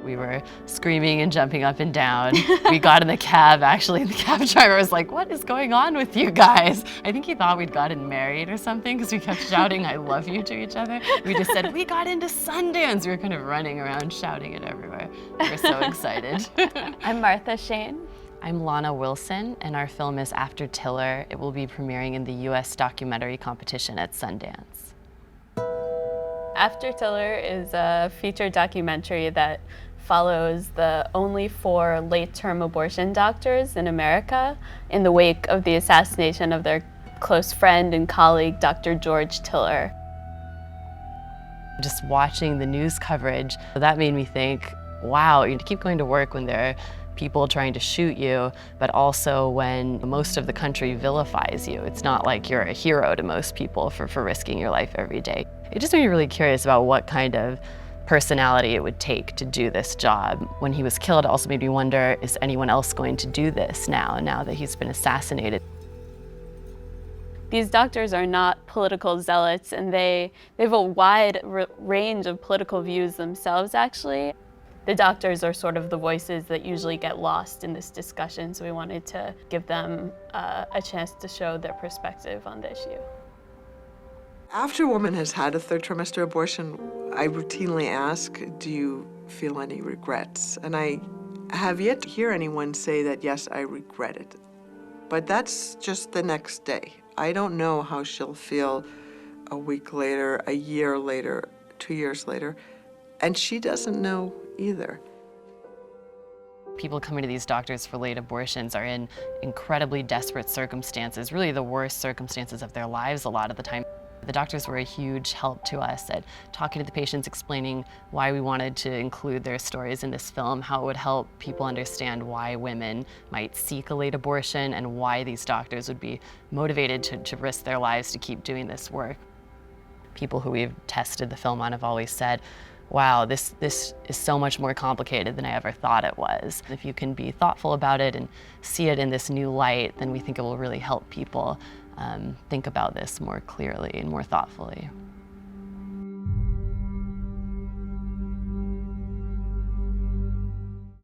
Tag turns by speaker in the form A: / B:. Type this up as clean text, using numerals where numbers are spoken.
A: We were screaming and jumping up and down. We got in the cab, actually, and the cab driver was like, "What is going on with you guys?" I think he thought we'd gotten married or something because we kept shouting, "I love you" to each other. We just said, "We got into Sundance." We were kind of running around shouting it everywhere. We were so excited.
B: I'm Martha Shane.
A: I'm Lana Wilson, and our film is After Tiller. It will be premiering in the U.S. documentary competition at Sundance.
B: After Tiller is a feature documentary that follows the only 4 late-term abortion doctors in America in the wake of the assassination of their close friend and colleague, Dr. George Tiller.
A: Just watching the news coverage, that made me think, wow, you keep going to work when there are people trying to shoot you, but also when most of the country vilifies you. It's not like you're a hero to most people for risking your life every day. It just made me really curious about what kind of personality it would take to do this job. When he was killed, it also made me wonder, is anyone else going to do this now that he's been assassinated?
B: These doctors are not political zealots, and they have a wide range of political views themselves, actually. The doctors are sort of the voices that usually get lost in this discussion, so we wanted to give them a chance to show their perspective on the issue.
C: After a woman has had a third trimester abortion, I routinely ask, do you feel any regrets? And I have yet to hear anyone say that, yes, I regret it. But that's just the next day. I don't know how she'll feel a week later, a year later, 2 years later, and she doesn't know either.
A: People coming to these doctors for late abortions are in incredibly desperate circumstances, really the worst circumstances of their lives a lot of the time. The doctors were a huge help to us at talking to the patients, explaining why we wanted to include their stories in this film, how it would help people understand why women might seek a late abortion and why these doctors would be motivated to risk their lives to keep doing this work. People who we've tested the film on have always said, wow, this is so much more complicated than I ever thought it was. If you can be thoughtful about it and see it in this new light, then we think it will really help people think about this more clearly and more thoughtfully.